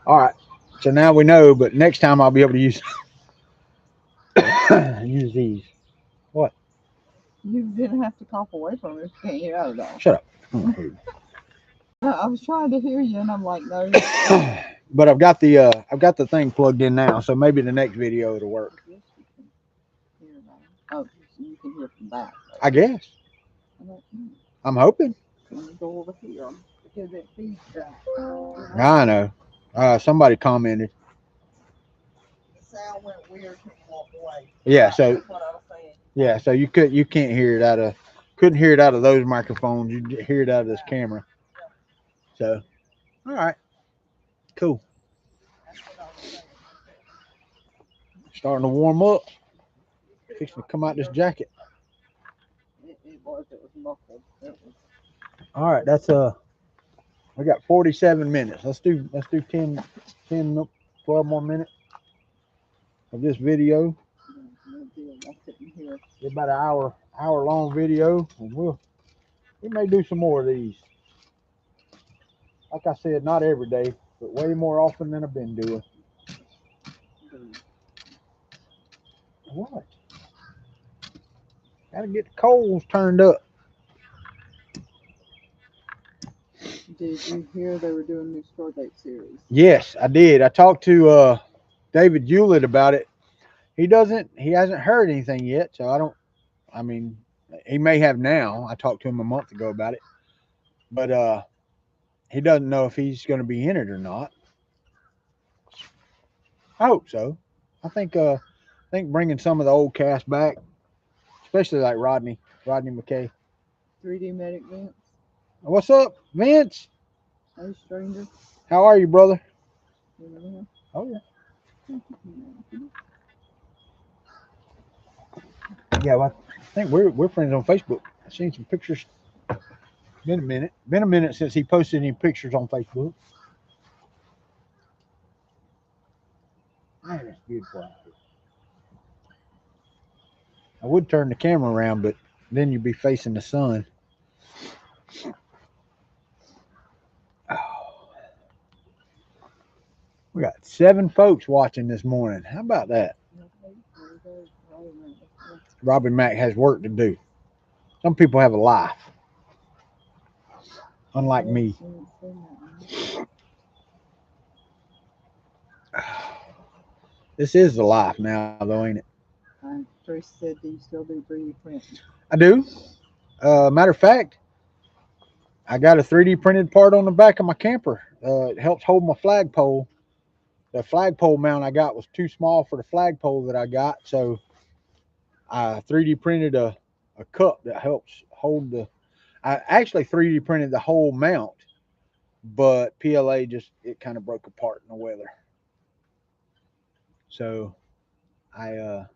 All right. So now we know, but next time I'll be able to use use these. What? You didn't have to cough away from it if you can't hear out of that. Shut up. I was trying to hear you, and I'm like, no. But I've got the thing plugged in now, so maybe the next video it'll work. Yes, you can hear that. Oh, you can hear from that. I guess. I'm hoping. Let me go over here because it feeds that. I know. Somebody commented. The sound went weird when you walked away. Yeah, so That's what I was saying. yeah, so you can't hear it couldn't hear it out of those microphones. You hear it out of this camera. So, all right, cool. That's what I was saying. Starting to warm up. Fixing to come out this jacket. It was muffled. It was. All right, that's we got 47 minutes. Let's do 10, 12 more minutes of this video. I couldn't hear. It's about an hour long video, and we may do some more of these. Like I said, not every day, but way more often than I've been doing. What? Gotta get the coals turned up. Did you hear they were doing a new store date series? Yes, I did. I talked to David Hewlett about it. He hasn't heard anything yet, so he may have now. I talked to him a month ago about it. But he doesn't know if he's going to be in it or not. I hope so. I think bringing some of the old cast back, especially like Rodney McKay. 3D Medic Vince. What's up, Vince? Hey, stranger. How are you, brother? You Oh yeah. Yeah, well, I think we're friends on Facebook. I've seen some pictures. Been a minute since he posted any pictures on Facebook. Man, it's beautiful out here. I would turn the camera around, but then you'd be facing the sun. Oh. We got 7 folks watching this morning. How about that? Robin Mack has work to do. Some people have a life, unlike me. This is the life now, though, ain't it? Tracy said, do you still do 3D print? I do. Matter of fact, I got a 3D printed part on the back of my camper. It helps hold my flagpole. The flagpole mount I got was too small for the flagpole that I got, so I 3D printed a cup that helps hold I actually 3D printed the whole mount, but PLA it kind of broke apart in the weather. So I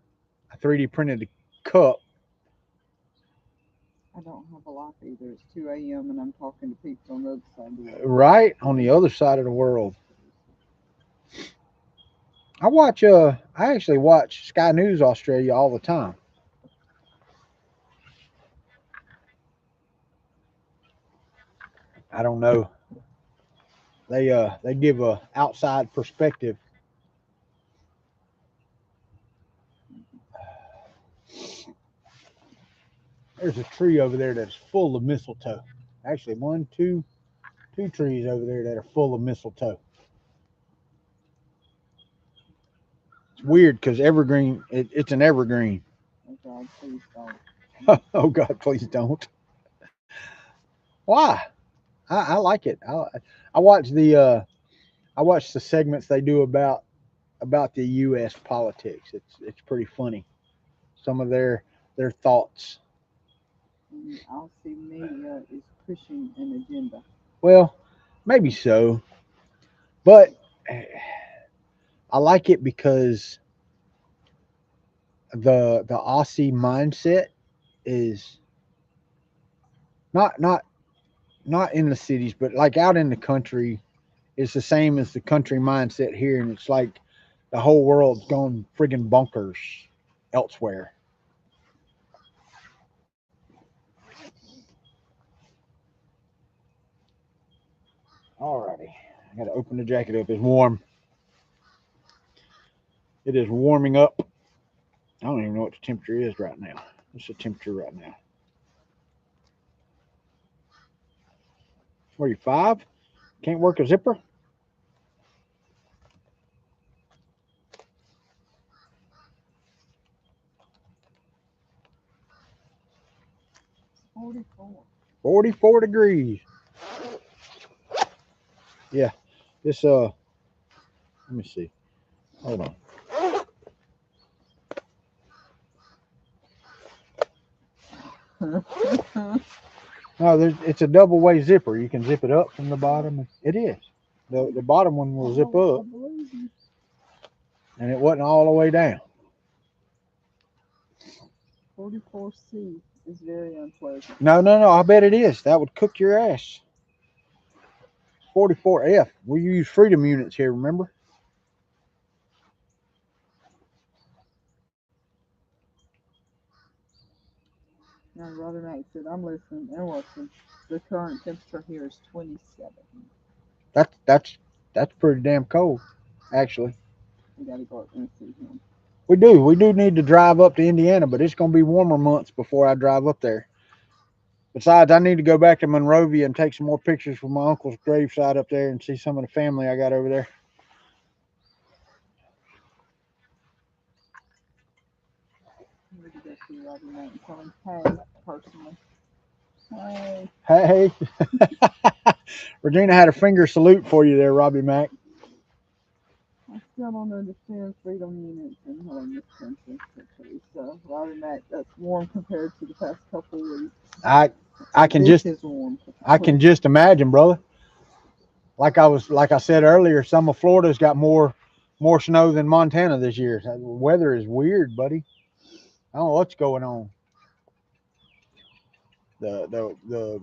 3D printed the cup. I don't have a life either. It's 2 a.m. and I'm talking to people on the other side of the world. Right on the other side of the world. I actually watch Sky News Australia all the time. I don't know. They give a outside perspective. There's a tree over there that's full of mistletoe. Actually, two trees over there that are full of mistletoe. It's weird because evergreen. It's an evergreen. Oh God, please don't. Oh God, please don't. Why? I like it. I watch I watch the segments they do about the U.S. politics. It's pretty funny. Some of their thoughts. And I'll see media is pushing an agenda. Well, maybe so, but I like it because the Aussie mindset is not not not in the cities, but like out in the country, it's the same as the country mindset here, and it's like the whole world's gone friggin' bonkers elsewhere. Alrighty, I gotta open the jacket up. It's warm. It is warming up. I don't even know what the temperature is right now. What's the temperature right now? 45? Can't work a zipper? 44. 44 degrees. Yeah. This let me see. Hold on. No, it's a double way zipper. You can zip it up from the bottom. It is. The bottom one will zip Oh, I up, believe you. and it wasn't all the way down. 44C is very unpleasant. No. I bet it is. That would cook your ass. 44F. We use freedom units here, remember? Now, Robert Mack said, I'm listening and watching. The current temperature here is 27. That's pretty damn cold, actually. We got to go up and see him. We do. We do need to drive up to Indiana, but it's going to be warmer months before I drive up there. Besides, I need to go back to Monrovia and take some more pictures from my uncle's graveside up there and see some of the family I got over there. Where did I see Robert Mack and tell him, hey, personally. Hey. Hey. Regina had a finger salute for you there, Robbie Mack. I still don't understand freedom units in this country. So, Robert Mack, that's warm compared to the past couple of weeks. I can This is warm. I can just imagine, brother. Like I said earlier, some of Florida's got more snow than Montana this year. The weather is weird, buddy. I don't know what's going on. The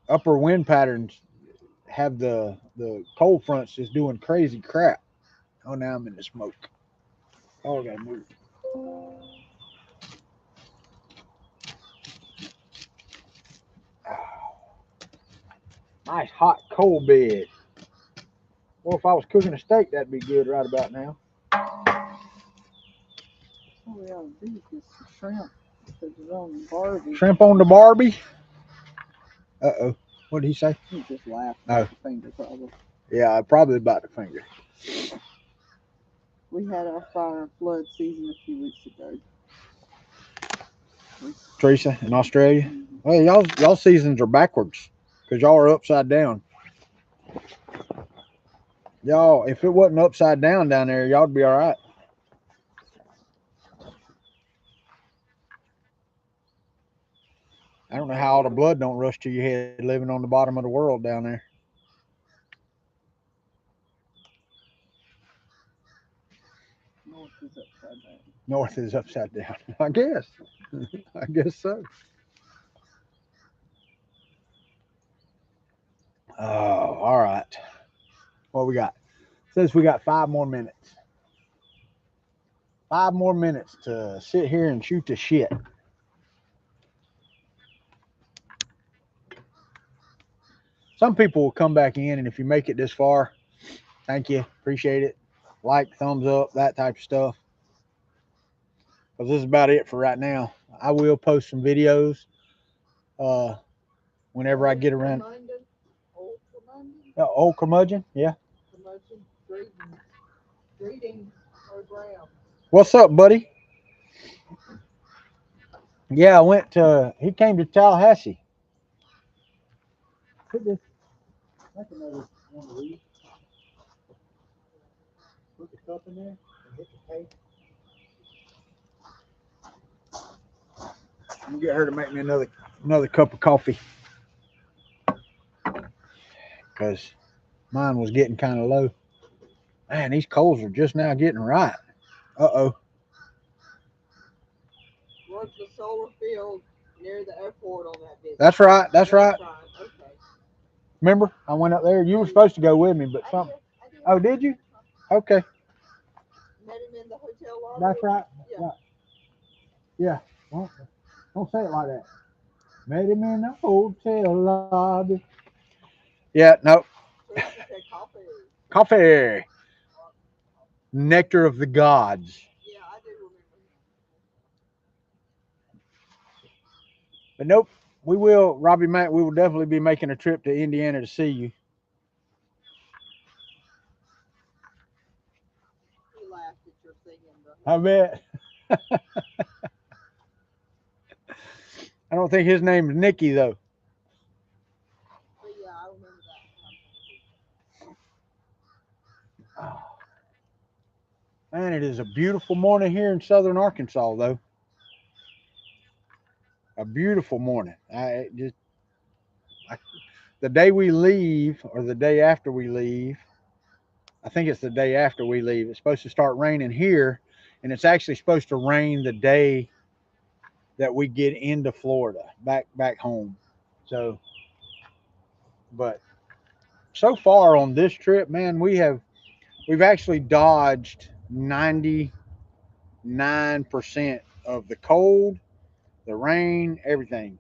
upper wind patterns have the cold fronts just doing crazy crap. Oh, now I'm in the smoke. Oh, I gotta move. Nice hot cold bed. Well, if I was cooking a steak, that'd be good right about now. What we ought to do is get some shrimp. Because it's on the Barbie. Shrimp on the Barbie? Uh-oh. What did he say? He just laughed. Oh. The finger probably. Yeah, probably about the finger. We had our fire and flood season a few weeks ago. Teresa, in Australia? Well, y'all seasons are backwards because y'all are upside down. Y'all, if it wasn't upside down there, y'all'd be all right. I don't know how all the blood don't rush to your head living on the bottom of the world down there. North is upside down. I guess. I guess so. Oh, all right. What we got? Says we got 5 more minutes. 5 more minutes to sit here and shoot the shit. Some people will come back in, and if you make it this far, thank you. Appreciate it. Like, thumbs up, that type of stuff. Because this is about it for right now. I will post some videos whenever I get around. Old curmudgeon, yeah. What's up, buddy? Yeah, I went to. He came to Tallahassee. Put this. Make another one of these. Put the cup in there and hit the cake. I'm gonna get her to make me another cup of coffee because mine was getting kind of low. Man, these coals are just now getting right. Uh-oh. Was the solar field near the airport on that visit? That's right. That's right. Okay. Remember, I went up there. You were supposed to go with me, but something. Oh, did you? Okay. Met him in the hotel lobby. That's right. Yeah. Yeah. Well, don't say it like that. Met him in the hotel lobby. Yeah, no. Coffee. Coffee. Nectar of the gods. Yeah, I do remember. But nope, we will, Robbie Mack, we will definitely be making a trip to Indiana to see you. He laughed at your singing, I bet. I don't think his name is Nicky, though. But yeah, I remember that. Oh. Man, it is a beautiful morning here in southern Arkansas, though. A beautiful morning. The day we leave, or the day after we leave, I think it's the day after we leave. It's supposed to start raining here, and it's actually supposed to rain the day that we get into Florida, back home. So, but so far on this trip, man, we've actually dodged 99% of the cold, the rain, everything.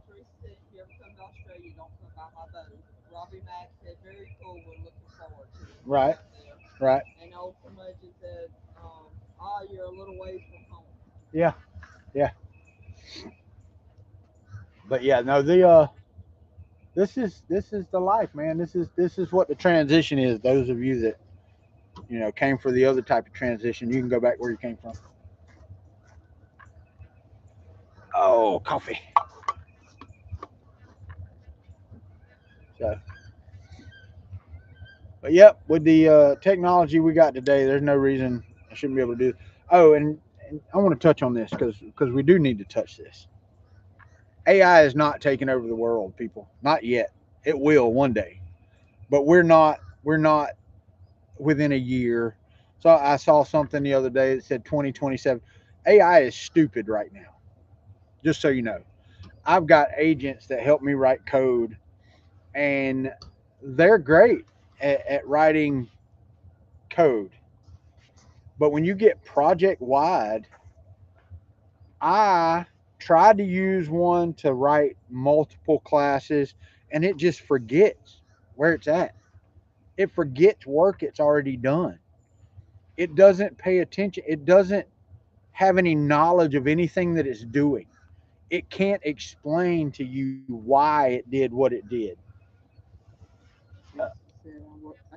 Teresa said, if you ever come to Australia, don't come by my boat. Robbie Mack said, very cool. We're looking forward to it. Right. Right. And old curmudgeon said, oh, you're a little ways from home. Yeah. Yeah. But yeah, no, this is the life, man. This is what the transition is. Those of you that came for the other type of transition, you can go back where you came from. Oh, coffee. So, but yep, with the technology we got today, there's no reason I shouldn't be able to do it. Oh, and I want to touch on this because we do need to touch this. AI is not taking over the world, people. Not yet. It will one day, but we're not within a year. So I saw something the other day that said 2027. AI is stupid right now. Just so you know, I've got agents that help me write code, and they're great at writing code. But when you get project wide, I tried to use one to write multiple classes, and it just forgets where it's at. It forgets work it's already done. It doesn't pay attention. It doesn't have any knowledge of anything that it's doing. It can't explain to you why it did what it did. I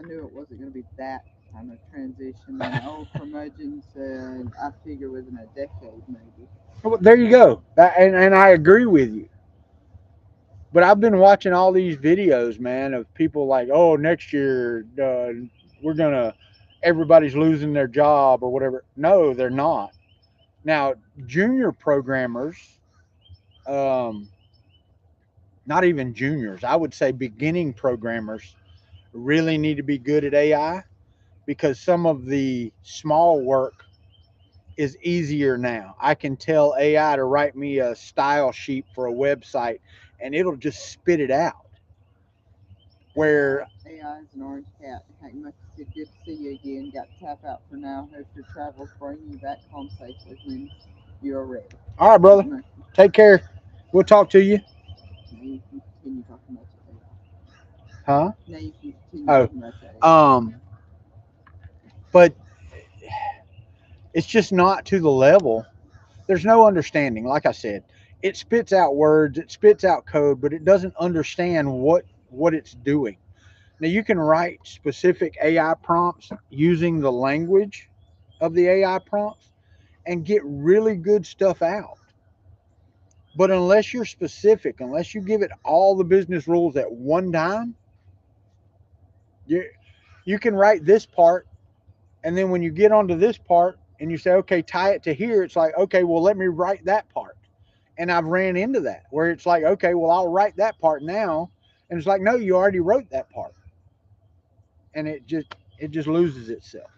knew it wasn't going to be that kind of transition. And old curmudgeon said, I figure within a decade, maybe. Well, there you go. And I agree with you. But I've been watching all these videos, man, of people like, oh, next year everybody's losing their job or whatever. No, they're not. Now, junior programmers, not even juniors, I would say beginning programmers really need to be good at AI because some of the small work is easier now. I can tell AI to write me a style sheet for a website and it'll just spit it out. Where AI is an orange cat. Hey, much good to see you again. Got to tap out for now. Hope your travels bring you back home safely when you're ready. all right, brother, take care. We'll talk to you. Now you can continue talking about your Huh? Now you can continue Oh, talking about your AI. but it's just not to the level. There's no understanding. Like I said, it spits out words, it spits out code, but it doesn't understand what it's doing. Now you can write specific AI prompts using the language of the AI prompts and get really good stuff out. But unless you're specific, unless you give it all the business rules at one time, you you can write this part, and then when you get onto this part and you say, okay, tie it to here, it's like, okay, well, let me write that part. And I've ran into that where it's like, okay, well, I'll write that part now, and it's like, no, you already wrote that part, and it just loses itself.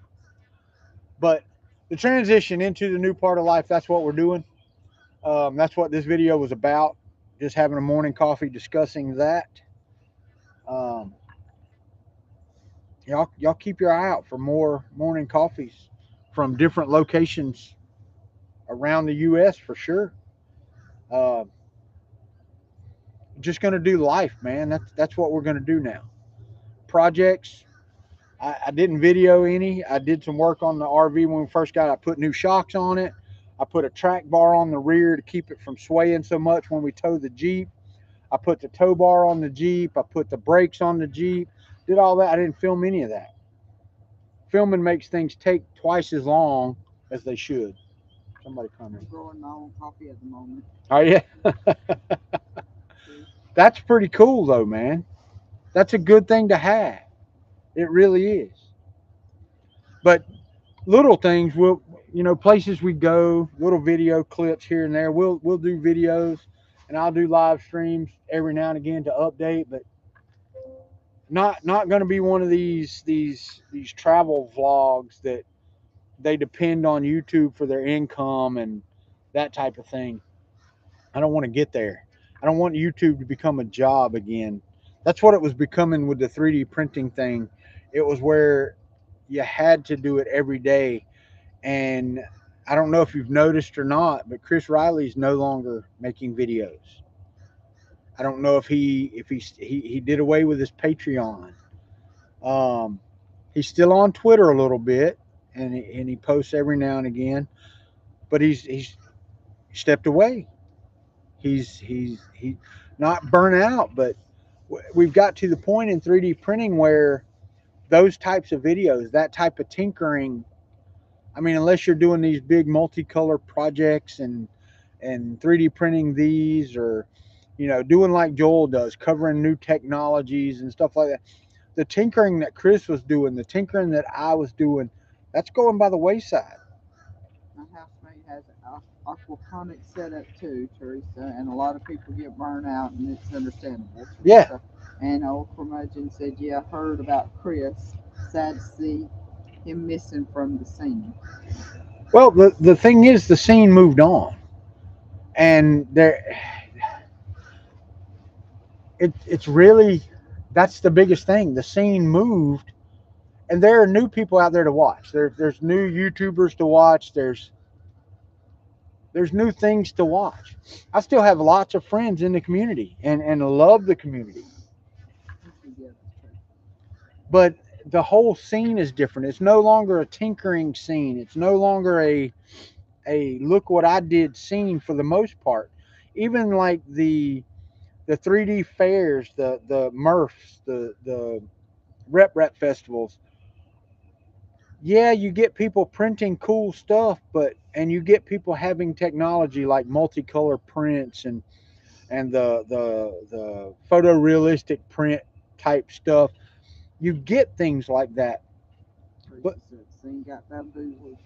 But the transition into the new part of life, that's what we're doing. That's what this video was about. Just having a morning coffee discussing that. Um, y'all keep your eye out for more morning coffees from different locations around the U.S. for sure. Uh, just gonna do life, man. That's what we're gonna do now. Projects. I didn't video any. I did some work on the RV when we first got it. I put new shocks on it. I put a track bar on the rear to keep it from swaying so much when we tow the Jeep. I put the tow bar on the Jeep. I put the brakes on the Jeep. Did all that. I didn't film any of that. Filming makes things take twice as long as they should. Somebody I'm comment. growing my own coffee at the moment. Oh yeah. That's pretty cool though, man. That's a good thing to have. It really is. But little things will, places we go, little video clips here and there. We'll do videos, and I'll do live streams every now and again to update, but not going to be one of these travel vlogs that they depend on YouTube for their income and that type of thing. I don't want to get there. I don't want YouTube to become a job again. That's what it was becoming with the 3D printing thing. It was where you had to do it every day. And I don't know if you've noticed or not, but Chris Riley's no longer making videos. I don't know if he did away with his Patreon. Um, he's still on Twitter a little bit, and he posts every now and again, but he's stepped away. He not burnt out, but we've got to the point in 3D printing where those types of videos, that type of tinkering, I mean, unless you're doing these big multicolor projects and 3D printing these, or doing like Joel does, covering new technologies and stuff like that. The tinkering that Chris was doing, the tinkering that I was doing, that's going by the wayside. My housemate has an aquaponic setup too, Teresa, and a lot of people get burned out, and it's understandable. Teresa. Yeah. And old curmudgeon said, "Yeah, I heard about Chris. Sad to see him missing from the scene." Well, the thing is, the scene moved on, and it's really, that's the biggest thing. The scene moved, and there are new people out there to watch. There's new YouTubers to watch. There's new things to watch. I still have lots of friends in the community and love the community. But the whole scene is different. It's no longer a tinkering scene. It's no longer a look what I did scene for the most part. Even like the 3D fairs, the MRFs, the rep festivals. Yeah, you get people printing cool stuff, and you get people having technology like multicolor prints and the photorealistic print type stuff. You get things like that, but scene got bamboozled.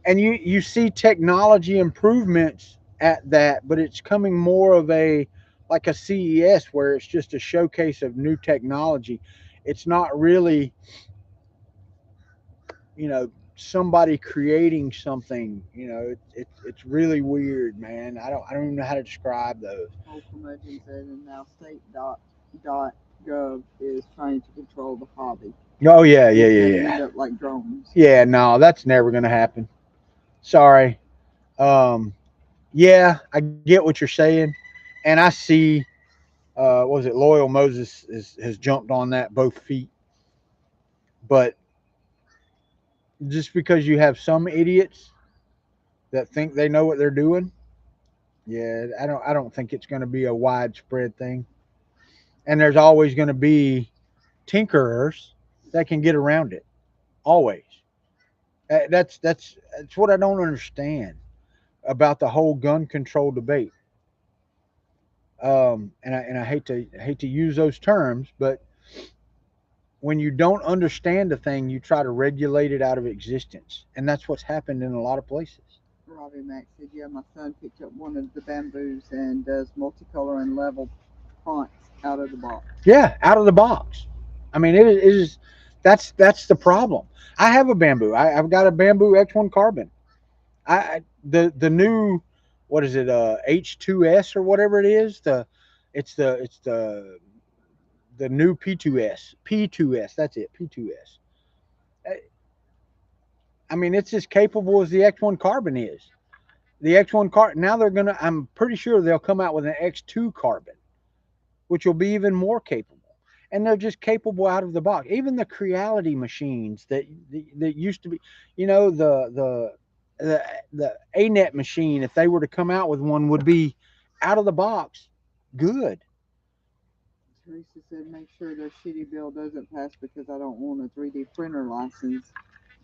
and you see technology improvements at that, but it's coming more of a like a CES where it's just a showcase of new technology. It's not really, you know, somebody creating something. You know, it's really weird, man. I don't even know how to describe those. Whole curmudgeon said, and now state.gov is trying to control the hobby. Oh yeah, yeah, It's yeah, going to yeah. end up like drones. Yeah, no, that's never gonna happen. Sorry. Um, yeah, I get what you're saying, and I see. What was it? Loyal Moses has jumped on that both feet, but just because you have some idiots that think they know what they're doing, yeah, I don't think it's going to be a widespread thing. And there's always going to be tinkerers that can get around it. Always. That's what I don't understand about the whole gun control debate. And I hate to use those terms, but when you don't understand a thing, you try to regulate it out of existence, and that's what's happened in a lot of places. Robbie Mack said, yeah, my son picked up one of the bamboos and does multicolor and level fonts out of the box. Yeah, out of the box. I mean, it is. That's the problem. I have a bamboo. I've got a bamboo X1 carbon. The new, what is it? H2S or whatever it is. It's the new P2S. P2S. That's it. P2S. I mean, it's as capable as the X1 carbon is. The X1 carbon. Now they're gonna. I'm pretty sure they'll come out with an X2 carbon, which will be even more capable. And they're just capable out of the box. Even the Creality machines that used to be, the ANET machine, if they were to come out with one, would be out of the box good. Teresa said, make sure their shitty bill doesn't pass because I don't want a 3D printer license.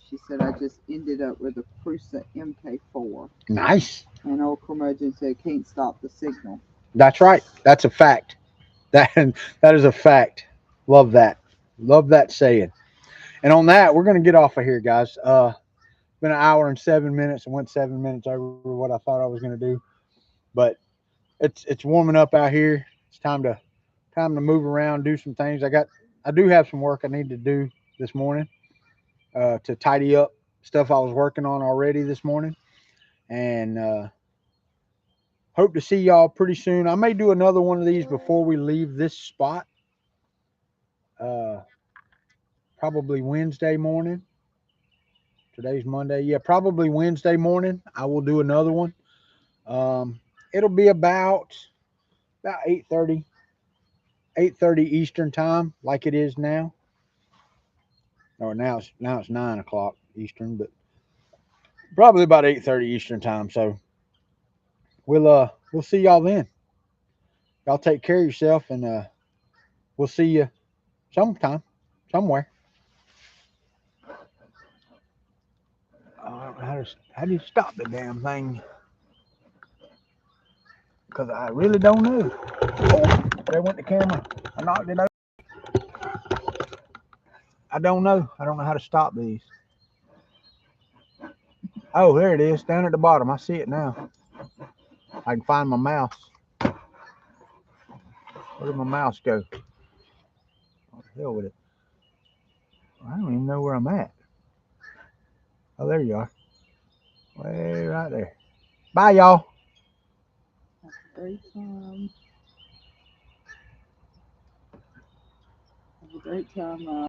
She said, I just ended up with a Prusa MK4. Nice. And old curmudgeon said, can't stop the signal. That's right. That's a fact. That is a fact. Love that. Love that saying. And on that, we're going to get off of here, guys. Been an hour and 7 minutes. I went 7 minutes over what I thought I was going to do, but it's warming up out here. It's time to move around, do some things. I do have some work I need to do this morning to tidy up stuff I was working on already this morning, and hope to see y'all pretty soon. I may do another one of these before we leave this spot. Uh, Probably Wednesday morning. Today's Monday. Yeah, probably Wednesday morning. I will do another one. It'll be about 8:30 Eastern time, like it is now. Or now it's 9 o'clock Eastern, but probably about 8:30 Eastern time. So we'll see y'all then. Y'all take care of yourself, and we'll see you sometime, somewhere. I don't know how do you stop the damn thing, because I really don't know. Oh, there went the camera. I knocked it over. I don't know. I don't know how to stop these. Oh, there it is, down at the bottom. I see it now. I can find my mouse. Where did my mouse go? Oh, the hell with it. I don't even know where I'm at. Oh, there you are. Way right there. Bye, y'all. Have a great time. Have a great time.